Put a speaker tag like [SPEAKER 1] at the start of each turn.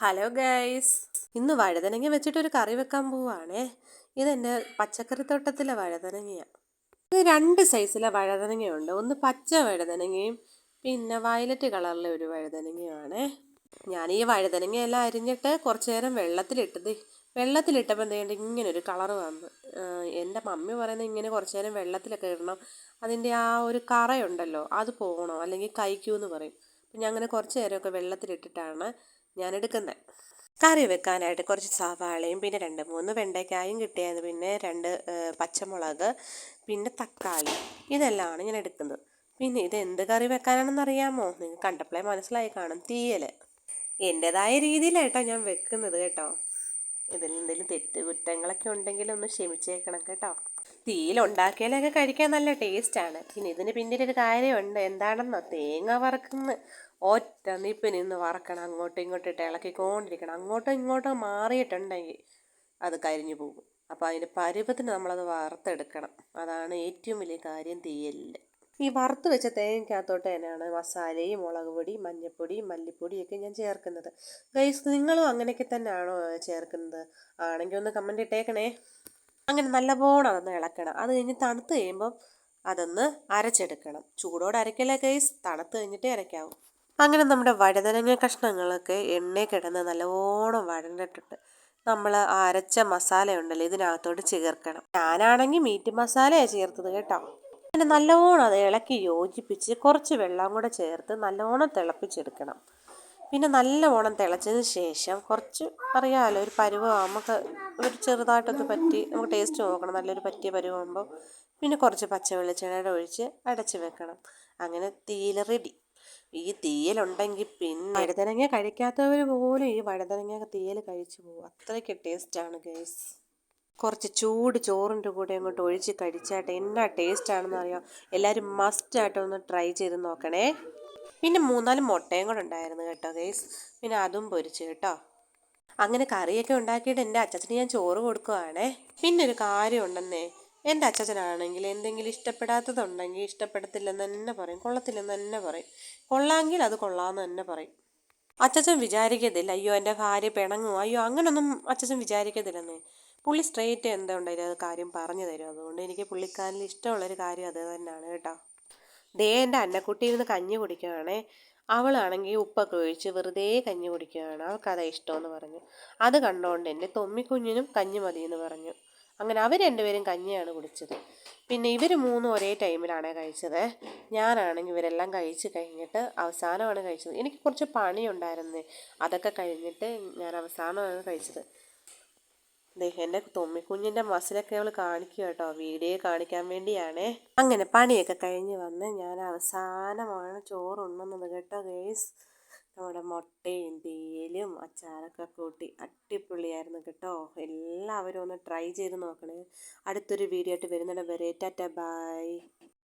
[SPEAKER 1] Hello guys, ഇന്ന് വഴുതനങ്ങ വെച്ചിട്ടൊരു കറി വെക്കാൻ പോവാണേ. ഇതെൻ്റെ പച്ചക്കറിത്തോട്ടത്തിലെ വഴുതനങ്ങയാണ്. ഇത് രണ്ട് സൈസിലെ വഴുതനങ്ങയുണ്ട്. ഒന്ന് പച്ച വഴുതനങ്ങയും പിന്നെ വയലറ്റ് കളറിലെ ഒരു വഴുതനങ്ങയുമാണേ. ഞാൻ ഈ വഴുതനങ്ങയെല്ലാം അരിഞ്ഞിട്ട് കുറച്ച് നേരം വെള്ളത്തിലിട്ടപ്പോൾ എന്തെയ്യണ്ട് ഇങ്ങനൊരു കളറ് വന്നു. എൻ്റെ മമ്മി പറയുന്നത് ഇങ്ങനെ കുറച്ച് നേരം വെള്ളത്തിലൊക്കെ ഇടണം, അതിൻ്റെ ആ ഒരു കറയുണ്ടല്ലോ അത് പോകണം, അല്ലെങ്കിൽ കഴിക്കൂന്ന് പറയും. അപ്പം ഞാൻ അങ്ങനെ കുറച്ച് നേരമൊക്കെ വെള്ളത്തിലിട്ടിട്ടാണ് ഞാൻ എടുക്കുന്നത്. കറി വെക്കാനായിട്ട് കുറച്ച് സവാളയും പിന്നെ 2-3 വെണ്ടയ്ക്കായും കിട്ടിയത്, പിന്നെ 2 പച്ചമുളക്, പിന്നെ തക്കാളി, ഇതെല്ലാമാണ് ഞാൻ എടുക്കുന്നത്. പിന്നെ ഇത് എന്ത് കറി വെക്കാനാണെന്ന് അറിയാമോ? നിങ്ങൾക്ക് കണ്ടപ്പോഴേ മനസ്സിലായി കാണും, തീയൽ. എൻ്റെതായ രീതിയിലായിട്ടോ ഞാൻ വെക്കുന്നത് കേട്ടോ. ഇതിൽ എന്തെങ്കിലും തെറ്റ് കുറ്റങ്ങളൊക്കെ ഉണ്ടെങ്കിൽ ഒന്ന് ക്ഷമിച്ചേക്കണം കേട്ടോ. തീയിലുണ്ടാക്കിയാലൊക്കെ കഴിക്കാൻ നല്ല ടേസ്റ്റാണ്. പിന്നെ ഇതിന് പിന്നിലൊരു കാര്യമുണ്ട്. എന്താണെന്നോ? തേങ്ങ വറക്കുന്ന ഒറ്റ നിപ്പിൽ നിന്ന് വറക്കണം. അങ്ങോട്ടും ഇങ്ങോട്ടും ഇട്ട് ഇളക്കിക്കൊണ്ടിരിക്കണം. അങ്ങോട്ടും ഇങ്ങോട്ടും മാറിയിട്ടുണ്ടെങ്കിൽ അത് കരിഞ്ഞു പോകും. അപ്പോൾ അതിൻ്റെ പരുവത്തിന് നമ്മളത് വറുത്തെടുക്കണം. അതാണ് ഏറ്റവും വലിയ കാര്യം തീയലിൽ. ഈ വറുത്ത് വെച്ച തേങ്ങയ്ക്കകത്തോട്ട് തന്നെയാണ് മസാലയും മുളക് പൊടി, മഞ്ഞൾപ്പൊടി, മല്ലിപ്പൊടിയൊക്കെ ഞാൻ ചേർക്കുന്നത്. ഗൈസ്, നിങ്ങളും അങ്ങനെയൊക്കെ തന്നെയാണോ ചേർക്കുന്നത്? ആണെങ്കിൽ ഒന്ന് കമൻറ്റ് ഇട്ടേക്കണേ. അങ്ങനെ നല്ലപോലെ അതൊന്ന് ഇളക്കണം. അത് കഴിഞ്ഞ് തണുത്ത് കഴിയുമ്പം അതൊന്ന് അരച്ചെടുക്കണം. ചൂടോടെ അരയ്ക്കല്ലേ ഗൈസ്, തണുത്ത് കഴിഞ്ഞിട്ടേ അരയ്ക്കാവൂ. അങ്ങനെ നമ്മുടെ വഴുതനങ്ങ കഷ്ണങ്ങളൊക്കെ എണ്ണയിൽ കിടന്ന് നല്ലോണം വഴണ്ടിട്ടുണ്ട്. നമ്മൾ അരച്ച മസാല ഉണ്ടല്ലോ ഇതിനകത്തോട്ട് ചേർക്കണം. ഞാനാണെങ്കിൽ മീറ്റ് മസാലയാണ് ചേർത്തത് കേട്ടോ. പിന്നെ നല്ലോണം അത് ഇളക്കി യോജിപ്പിച്ച് കുറച്ച് വെള്ളം കൂടെ ചേർത്ത് നല്ലോണം തിളപ്പിച്ചെടുക്കണം. പിന്നെ നല്ലവണ്ണം തിളച്ചതിന് ശേഷം കുറച്ച് അറിയാമല്ലോ ഒരു പരുവം നമുക്ക് ഒരു ചെറുതായിട്ടൊന്ന് നമുക്ക് ടേസ്റ്റ് നോക്കണം. നല്ലൊരു പറ്റിയ പരുവാകുമ്പോൾ പിന്നെ കുറച്ച് പച്ച വെളിച്ചെണ്ണ ഒഴിച്ച് അടച്ച് വെക്കണം. അങ്ങനെ തീയൽ റെഡി. ഈ തീയലുണ്ടെങ്കിൽ പിന്നെ വഴുതനങ്ങ കഴിക്കാത്തവർ പോലും ഈ വഴുതനങ്ങ തീയൽ കഴിച്ചു പോകും. അത്രയ്ക്ക് ടേസ്റ്റാണ് ഗൈസ്. കുറച്ച് ചൂട് ചോറിൻ്റെ കൂടെ അങ്ങോട്ട് ഒഴിച്ച് കഴിച്ചായിട്ട് എന്നാ ടേസ്റ്റാണെന്ന് അറിയാം. എല്ലാവരും മസ്റ്റായിട്ടൊന്ന് ട്രൈ ചെയ്ത് നോക്കണേ. പിന്നെ 3-4 മുട്ടയും കൂടെ ഉണ്ടായിരുന്നു കേട്ടോ ഗൈസ്. പിന്നെ അതും പൊരിച്ച് കേട്ടോ. അങ്ങനെ കറിയൊക്കെ ഉണ്ടാക്കിയിട്ട് എൻ്റെ അച്ചാച്ചന് ഞാൻ ചോറ് കൊടുക്കുവാണേ. പിന്നെ ഒരു കാര്യം ഉണ്ടെന്നേ, എൻ്റെ അച്ചാച്ചനാണെങ്കിൽ എന്തെങ്കിലും ഇഷ്ടപ്പെടാത്തതുണ്ടെങ്കിൽ ഇഷ്ടപ്പെടത്തില്ലെന്ന് തന്നെ പറയും, കൊള്ളത്തില്ലെന്ന് തന്നെ പറയും. കൊള്ളാമെങ്കിൽ അത് കൊള്ളാമെന്ന് തന്നെ പറയും. അച്ചാച്ചൻ വിചാരിക്കത്തില്ല അയ്യോ എൻ്റെ ഭാര്യ പിണങ്ങുമോ, അയ്യോ അങ്ങനൊന്നും അച്ചാച്ചൻ വിചാരിക്കത്തില്ലെന്നേ. പുള്ളി സ്ട്രെയിറ്റ് എന്താ ഉണ്ടായാലും അത് കാര്യം പറഞ്ഞു തരും. അതുകൊണ്ട് എനിക്ക് പുള്ളിക്കാരനിൽ ഇഷ്ടമുള്ളൊരു കാര്യം അത് തന്നെയാണ് കേട്ടോ. എൻ്റെ അന്നക്കുട്ടി ഇരുന്ന് കഞ്ഞി കുടിക്കുകയാണേ. അവളാണെങ്കിൽ ഉപ്പൊക്കെ ഒഴിച്ച് വെറുതെ കഞ്ഞി കുടിക്കുകയാണ്. അവൾക്കതാ ഇഷ്ടമെന്ന് പറഞ്ഞു. അത് കണ്ടുകൊണ്ട് എൻ്റെ തൊമ്മിക്കുഞ്ഞിനും കഞ്ഞി മതിയെന്ന് പറഞ്ഞു. അങ്ങനെ അവർ രണ്ടുപേരും കഞ്ഞിയാണ് കുടിച്ചത്. പിന്നെ ഇവർ മൂന്നും ഒരേ ടൈമിലാണ് കഴിച്ചത്. ഞാനാണെങ്കിൽ ഇവരെല്ലാം കഴിച്ച് കഴിഞ്ഞിട്ട് അവസാനമാണ് കഴിച്ചത്. എനിക്ക് കുറച്ച് പണിയുണ്ടായിരുന്നേ, അതൊക്കെ കഴിഞ്ഞിട്ട് ഞാൻ അവസാനമാണ് കഴിച്ചത്. എൻ്റെ തൊമ്മിക്കുഞ്ഞിൻ്റെ മസിലൊക്കെ അവൾ കാണിക്കുക കേട്ടോ, വീഡിയോ കാണിക്കാൻ വേണ്ടിയാണേ. അങ്ങനെ പണിയൊക്കെ കഴിഞ്ഞ് വന്ന് ഞാൻ അവസാനമാണ് ചോറ് ഉണ്ണുന്നത് കേട്ടോ ഗേസ്. നമ്മുടെ മുട്ടയും തീയലും അച്ചാറൊക്കെ കൂട്ടി അടിപൊളിയായിരുന്നു കേട്ടോ. എല്ലാവരും ഒന്ന് ട്രൈ ചെയ്ത് നോക്കണേ. അടുത്തൊരു വീഡിയോ ആയിട്ട് വരുന്നിടം വരെ ടാറ്റാ ബൈ.